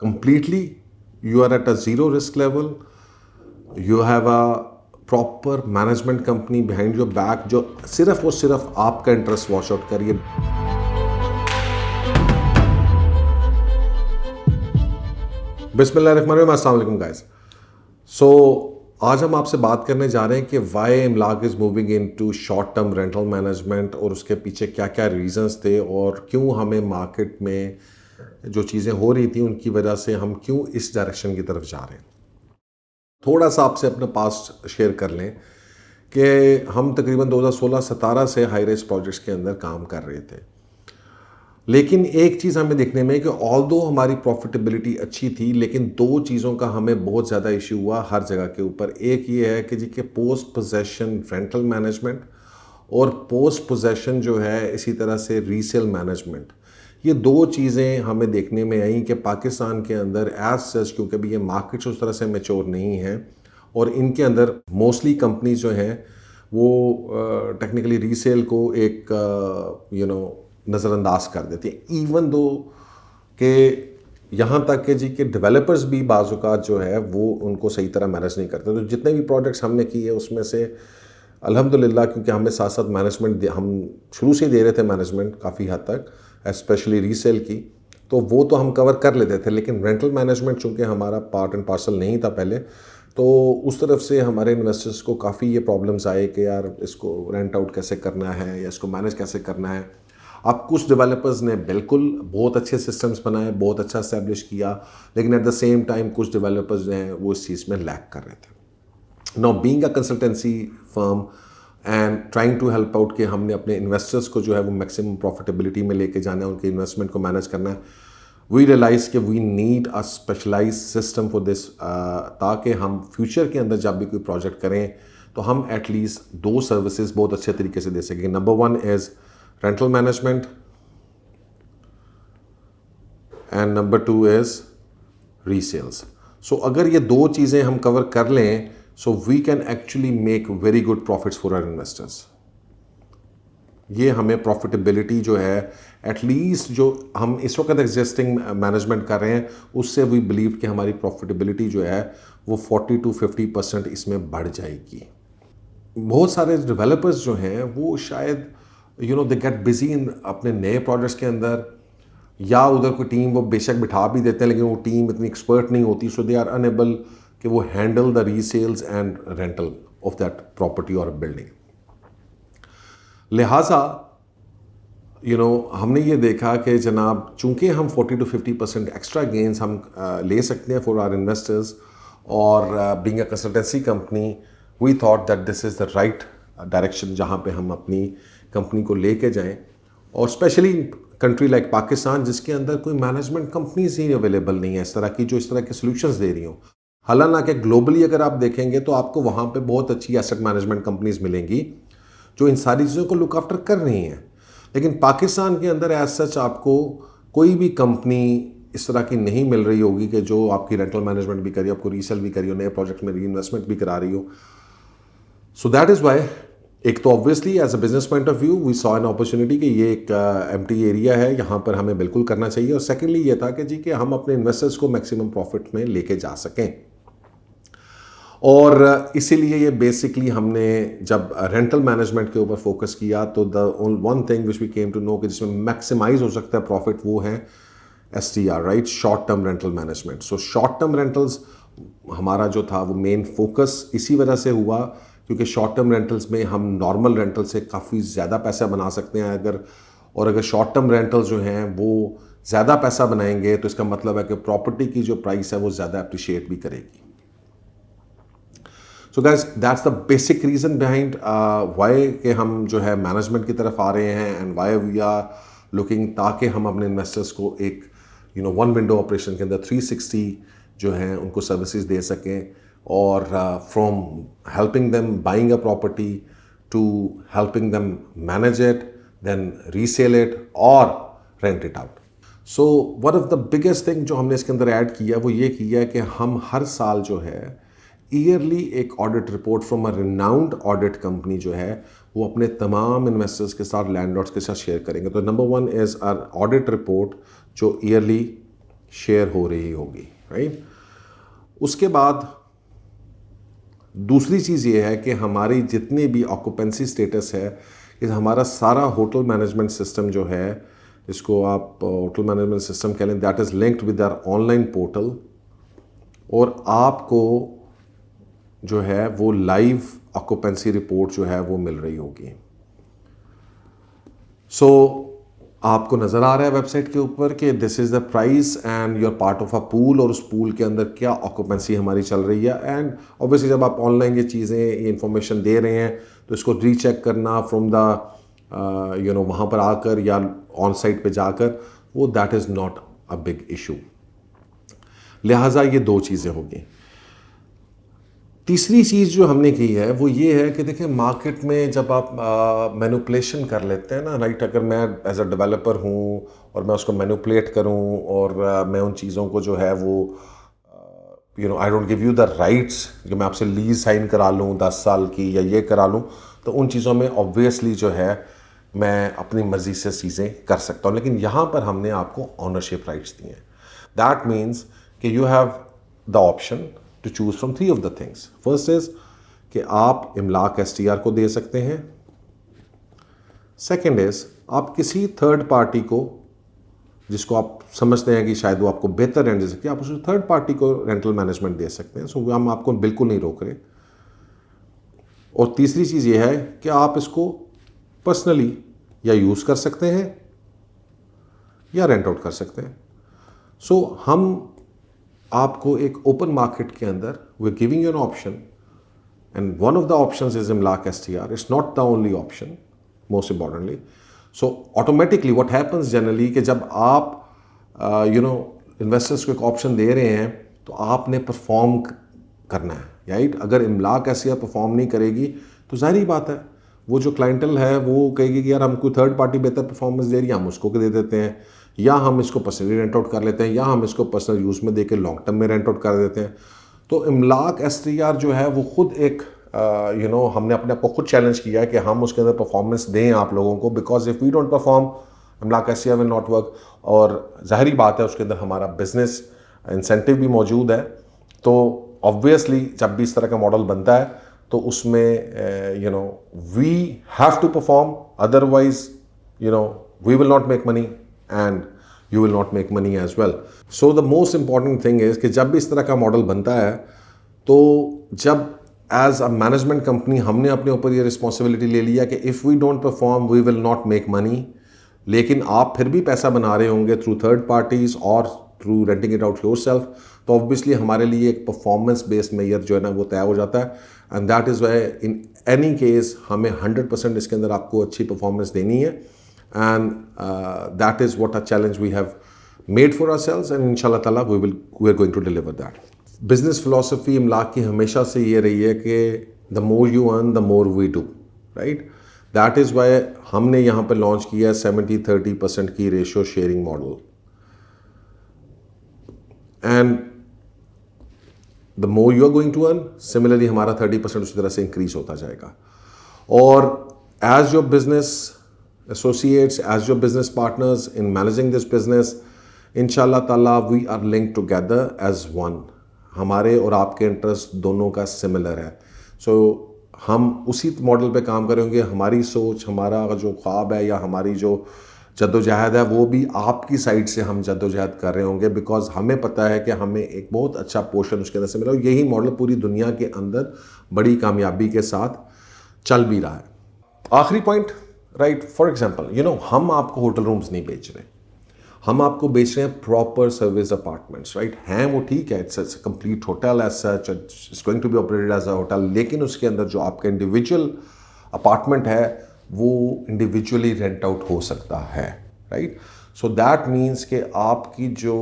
completely, you are at a zero risk level. You have a proper management company behind your back जो सिर्फ और सिर्फ आपका interest wash out करिए। बिस्मिल्लाहिर्रहमानिर्रहीम, अस्सलाम वालेकुम गाइस। सो आज हम आपसे बात करने जा रहे हैं कि why Imlaak is moving into short term rental management और उसके पीछे क्या क्या रीजंस थे और क्यों हमें मार्केट में जो चीज़ें हो रही थी उनकी वजह से हम क्यों इस डायरेक्शन की तरफ जा रहे हैं। थोड़ा सा आपसे अपना पास्ट शेयर कर लें कि हम तकरीबन 2016-17 से हाई राइज प्रोजेक्ट्स के अंदर काम कर रहे थे। लेकिन एक चीज़ हमें देखने में कि ऑल्दो हमारी प्रॉफिटेबिलिटी अच्छी थी, लेकिन दो चीज़ों का हमें बहुत ज़्यादा इशू हुआ हर जगह के ऊपर। एक ये है कि जी के पोस्ट पोजेशन रेंटल मैनेजमेंट और पोस्ट पोजेशन जो है इसी तरह से रीसेल मैनेजमेंट। ये दो चीज़ें हमें देखने में आई कि पाकिस्तान के अंदर एज सच, क्योंकि अभी ये मार्केट्स उस तरह से मैच्योर नहीं हैं और इनके अंदर मोस्टली कंपनीज जो हैं वो टेक्निकली रीसेल को एक नज़रअंदाज कर देती है। इवन दो कि यहाँ तक कि जी के डेवलपर्स भी बाज़-औक़ात जो है वो उनको सही तरह मैनेज नहीं करते। तो जितने भी प्रोजेक्ट्स हमने किए उसमें से अल्हम्दुलिल्लाह, क्योंकि हमें साथ साथ मैनेजमेंट हम शुरू से ही दे रहे थे, मैनेजमेंट काफ़ी हद तक स्पेशली रीसेल की, तो वो तो हम कवर कर लेते थे। लेकिन रेंटल मैनेजमेंट चूँकि हमारा पार्ट एंड पार्सल नहीं था पहले, तो उस तरफ से हमारे इन्वेस्टर्स को काफ़ी ये प्रॉब्लम्स आए कि यार इसको रेंट आउट कैसे करना है या इसको मैनेज कैसे करना है। अब कुछ डेवलपर्स ने बिल्कुल बहुत अच्छे सिस्टम्स बनाए, बहुत अच्छा इस्टेब्लिश किया, लेकिन एट द सेम टाइम कुछ डेवलपर्स जो हैं वो इस चीज़ में लैक कर रहे थे। Now being a consultancy firm and trying to help out कि हमने अपने इन्वेस्टर्स को जो है वो मैक्सिमम प्रॉफिटेबिलिटी में लेके जाना है, उनके इन्वेस्टमेंट को मैनेज करना है, वी रियलाइज़ कि we need a specialise system for this, ताकि हम फ्यूचर के अंदर जब भी कोई प्रोजेक्ट करें तो हम एटलीस्ट दो सर्विसेज बहुत अच्छे तरीके से दे सकें। Number one is rental management and number two is resales. So अगर ये दो चीज़ें हम कवर कर लें, so we can actually make very good profits for our investors। ये हमें प्रॉफिटेबिलिटी जो है एटलीस्ट जो हम इस वक्त एग्जिस्टिंग मैनेजमेंट कर रहे हैं उससे वी बिलीव कि हमारी प्रॉफिटेबिलिटी जो है वो 40 to 50% इसमें बढ़ जाएगी। बहुत सारे डेवलपर्स जो हैं वो शायद दे गेट बिजी इन अपने नए प्रोजेक्ट्स के अंदर, या उधर कोई टीम वो बेशक बिठा भी देते हैं लेकिन वो टीम इतनी एक्सपर्ट नहीं होती, सो दे आर अनेबल कि वो handle the resales and rental of that property और बिल्डिंग। लिहाजा हमने ये देखा कि जनाब चूंकि हम 40 to 50% एक्स्ट्रा गेन्स हम ले सकते हैं फॉर आवर इन्वेस्टर्स, और being a consultancy company we thought that this is the right direction जहाँ पे हम अपनी कंपनी को लेके जाएं, और स्पेशली कंट्री लाइक पाकिस्तान जिसके अंदर कोई मैनेजमेंट कंपनीज ही अवेलेबल नहीं है इस तरह की जो इस तरह के सोल्यूशंस दे रही हों। हालांकि ग्लोबली अगर आप देखेंगे तो आपको वहाँ पे बहुत अच्छी एसेट मैनेजमेंट कंपनीज मिलेंगी जो इन सारी चीज़ों को लुक आफ्टर कर रही हैं, लेकिन पाकिस्तान के अंदर एज सच आपको कोई भी कंपनी इस तरह की नहीं मिल रही होगी कि जो आपकी रेंटल मैनेजमेंट भी करी, आपको रीसेल भी करी हो, नए प्रोजेक्ट में री इन्वेस्टमेंट भी करा रही हो। सो दैट इज़ वाई, एक तो obviously as a business point of view we saw an opportunity कि ये एक एम्प्टी एरिया है, यहाँ पर हमें बिल्कुल करना चाहिए, और सेकेंडली ये था कि जी कि हम अपने इन्वेस्टर्स को मैक्सिमम प्रॉफिट में लेके जा सकें। और इसीलिए ये बेसिकली हमने जब रेंटल मैनेजमेंट के ऊपर फोकस किया तो the one thing which we came to know कि जिसमें मैक्सिमाइज हो सकता है प्रॉफिट वो है STR, right, short term rental management. So short term rentals हमारा जो था वो मेन फोकस इसी वजह से हुआ क्योंकि शॉर्ट टर्म रेंटल्स में हम नॉर्मल रेंटल से काफ़ी ज़्यादा पैसा बना सकते हैं अगर शॉर्ट टर्म रेंटल्स जो हैं वो ज़्यादा पैसा बनाएंगे तो इसका मतलब है कि प्रॉपर्टी की जो प्राइस है वो ज़्यादा अप्रिशिएट भी करेगी। सो guys that's the basic reason behind why कि हम जो है मैनेजमेंट की तरफ आ रहे हैं and why we are looking, ताकि हम अपने इन्वेस्टर्स को एक वन विंडो ऑपरेशन के अंदर 360 जो है उनको सर्विसेज दे सकें, और from helping them buying a property to helping them manage it, then resell it और rent it out. So one of the biggest thing जो हमने इसके अंदर ऐड किया वो ये किया कि हम हर साल जो है ईयरली एक audit report from a renowned audit company जो है वो अपने तमाम इन्वेस्टर्स के साथ, लैंडलॉर्ड्स के साथ शेयर करेंगे। तो number one is our audit report जो ईयरली शेयर हो रही होगी, राइट। उसके बाद दूसरी चीज़ ये है कि हमारी जितनी भी ऑक्यूपेंसी स्टेटस है, कि हमारा सारा होटल मैनेजमेंट सिस्टम जो है, इसको आप होटल मैनेजमेंट सिस्टम कह लें, that is linked with our online portal, और आपको जो है वो लाइव ऑक्यूपेंसी रिपोर्ट जो है वो मिल रही होगी। सो आपको नज़र आ रहा है वेबसाइट के ऊपर कि this is the price and you are part of a pool, और उस पूल के अंदर क्या ऑक्यूपेंसी हमारी चल रही है। एंड ऑब्वियसली जब आप ऑनलाइन ये चीज़ें, ये इन्फॉर्मेशन दे रहे हैं, तो इसको रीचेक करना फ्रॉम द वहाँ पर आकर या ऑन साइट पे जाकर, वो that is not a big issue. लिहाजा ये दो चीज़ें होगी। तीसरी चीज़ जो हमने की है वो ये है कि देखिए, मार्केट में जब आप मैनिपुलेशन कर लेते हैं ना, राइट, अगर मैं एज अ डेवलपर हूँ और मैं उसको मैनिपुलेट करूँ और मैं उन चीज़ों को जो है वो I don't give you the rights कि मैं आपसे लीज साइन करा लूँ 10 साल की या ये करा लूँ, तो उन चीज़ों में ऑब्वियसली जो है मैं अपनी मर्ज़ी से चीज़ें कर सकता हूँ। लेकिन यहाँ पर हमने आपको ऑनरशिप राइट्स दिए हैं। दैट मीन्स कि you have the option to choose from 3 of the things. First is कि आप इमलाक STR को दे सकते हैं। सेकेंड इज़ आप किसी थर्ड पार्टी को, जिसको आप समझते हैं कि शायद वो आपको बेहतर रेंट दे सकती है, आप उस थर्ड पार्टी को रेंटल मैनेजमेंट दे सकते हैं। सो हम आपको बिल्कुल नहीं रोक रहे। और तीसरी चीज़ ये है कि आप इसको पर्सनली या यूज़ कर सकते हैं या रेंट आउट कर सकते हैं। सो हम आपको एक ओपन मार्केट के अंदर we are giving you an option, and one of the options is Imlaak STR. It's not the only option, most importantly. So automatically what happens generally कि जब आप इन्वेस्टर्स को एक ऑप्शन दे रहे हैं, तो आपने परफॉर्म करना है, राइट। अगर इमलाक STR परफॉर्म नहीं करेगी तो जाहिर बात है वो जो क्लाइंटल है वो कहेगी कि यार हम कोई थर्ड पार्टी बेहतर परफॉर्मेंस दे रही है, हम उसको दे देते हैं, या हम इसको पर्सनली रेंट आउट कर लेते हैं, या हम इसको पर्सनल यूज़ में देके लॉन्ग टर्म में रेंट आउट कर देते हैं। तो इमलाक STR जो है वो खुद एक हमने अपने आप को खुद चैलेंज किया है कि हम उसके अंदर परफॉर्मेंस दें आप लोगों को, because if we don't perform Imlaak STR will not work. और जाहिर बात है उसके अंदर हमारा बिजनेस इंसेंटिव भी मौजूद है। तो ऑब्वियसली जब भी इस तरह का मॉडल बनता है तो उसमें we have to perform, otherwise we will not make money and you will not make money as well. So the most important thing is कि जब भी इस तरह का मॉडल बनता है, तो जब एज अ मैनेजमेंट कंपनी हमने अपने ऊपर ये रिस्पॉन्सिबिलिटी ले लिया कि if we don't perform we will not make money, लेकिन आप फिर भी पैसा बना रहे होंगे थ्रू थर्ड पार्टीज और through renting it out yourself, तो ऑब्वियसली हमारे लिए एक परफॉर्मेंस बेस्ड मेजर जो है ना वो तय हो जाता है। And that is why in any case हमें 100% इसके अंदर आपको अच्छी परफॉर्मेंस देनी है। And that is what a challenge we have made for ourselves, and इंशाल्लाह ताला we are going to deliver that. Business philosophy Imlaak की हमेशा से ये रही है कि the more you earn the more we do, right. That is why हमने यहाँ पर लॉन्च किया है 70-30% की ratio sharing model, and the more you are going to earn, similarly हमारा 30% उसी तरह से इंक्रीज होता जाएगा। और as your business associates, as your business partners in managing this business, इंशाल्लाह ताला we are linked together as one. हमारे और आपके इंटरेस्ट दोनों का सिमिलर है। सो हम उसी मॉडल पे काम करेंगे। हमारी सोच, हमारा जो ख्वाब है या हमारी जो जद्दोजहद है वो भी आपकी साइड से हम जद्दोजहद कर रहे होंगे, बिकॉज हमें पता है कि हमें एक बहुत अच्छा पोर्शन उसके अंदर से मिला, और यही मॉडल पूरी दुनिया के अंदर बड़ी कामयाबी के साथ चल भी रहा है। आखिरी पॉइंट, राइट, फॉर एग्जांपल हम आपको होटल रूम्स नहीं बेच रहे, हम आपको बेच रहे हैं प्रॉपर सर्विस अपार्टमेंट्स, राइट। हैं वो ठीक है, it's complete hotel as such, it's going to be operated as a hotel, लेकिन उसके अंदर जो आपका इंडिविजुअल अपार्टमेंट है वो इंडिविजुअली रेंट आउट हो सकता है, राइट। सो दैट मीन्स कि आपकी जो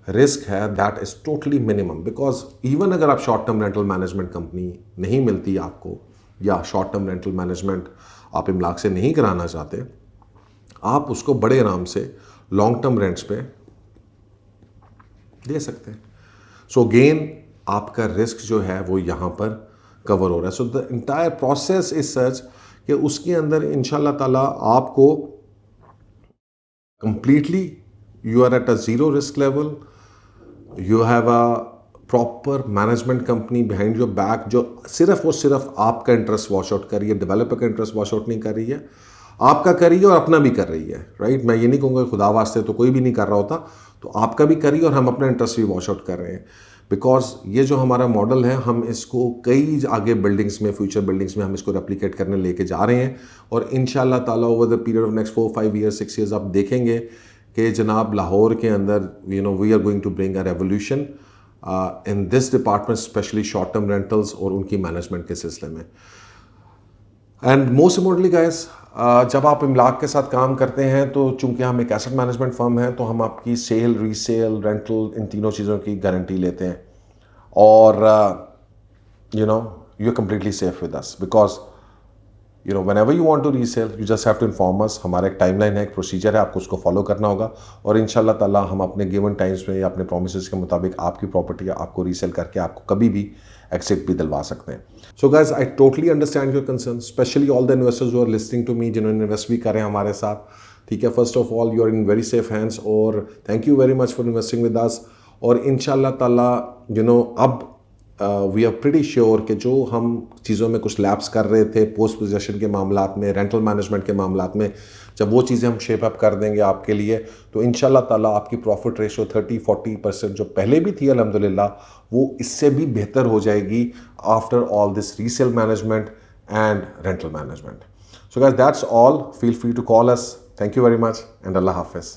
रिस्क है that is totally minimum, because even अगर आप short term rental management company नहीं मिलती आपको, या शॉर्ट टर्म रेंटल मैनेजमेंट आप इमलाक से नहीं कराना चाहते, आप उसको बड़े आराम से लॉन्ग टर्म रेंट्स पे दे सकते हैं। सो अगेन आपका रिस्क जो है वो यहाँ पर कवर हो रहा है। So the entire process is such कि उसके अंदर इंशाल्लाह ताला आपको completely you are at a zero risk level, you have a proper management company behind your back जो सिर्फ और सिर्फ आपका इंटरेस्ट वॉश आउट कर रही है, डेवलपर का इंटरेस्ट वॉश आउट नहीं कर रही है, आपका कर रही है और अपना भी कर रही है, राइट। मैं ये नहीं कहूँगा खुदा वास्ते तो कोई भी नहीं कर रहा होता, तो आपका भी कर रही है और हम अपना इंटरेस्ट भी वॉश आउट कर रहे हैं। बिकॉज ये जो हमारा मॉडल है, हम इसको कई आगे बिल्डिंग्स में, फ्यूचर बिल्डिंग्स में हम इसको रेप्लिकेट करने लेके जा रहे हैं। और इंशाल्लाह ताला over the period of next 4-5 years 6 years आप देखेंगे कि जनाब लाहौर के अंदर we are going to bring a revolution in this department, specially short term rentals और उनकी मैनेजमेंट के सिलसिले में। एंड मोस्ट इम्पोर्टेंटली गाइस, जब आप इमलाक के साथ काम करते हैं तो चूंकि हम एक एसेट मैनेजमेंट फर्म है, तो हम आपकी सेल, रीसेल, रेंटल, इन तीनों चीज़ों की गारंटी लेते हैं। और you are completely safe with us because whenever you want to resell, you just have to inform us। हमारा एक टाइमलाइन है, एक प्रोसीजर है, आपको उसको फॉलो करना होगा और इंशाल्लाह ताला हम अपने गिवन टाइम्स में या अपने प्रोमिसेस के मुताबिक आपकी प्रॉपर्टी आपको रीसेल करके आपको कभी भी एक्सिट भी दिलवा सकते हैं। So guys, I totally understand your concern, specially all the investors who are listening to me, जिन्होंने इन्वेस्ट भी करें हमारे साथ। ठीक है, first of all you are in very safe hands और thank you very much for investing with us. और इंशाल्लाह ताला अब वी आर प्रीटी श्योर कि जो हम चीज़ों में कुछ लैप्स कर रहे थे पोस्ट पोजेशन के मामलात में, रेंटल मैनेजमेंट के मामलात में, जब वो चीज़ें हम शेप अप कर देंगे आपके लिए, तो इंशाल्लाह ताला आपकी प्रॉफिट रेशो 30-40% जो पहले भी थी अल्हम्दुलिल्लाह, वो इससे भी बेहतर हो जाएगी after all this resale management and rental management. So guys, that's all. Feel free to call us. Thank you very much and अल्लाह हाफिज़।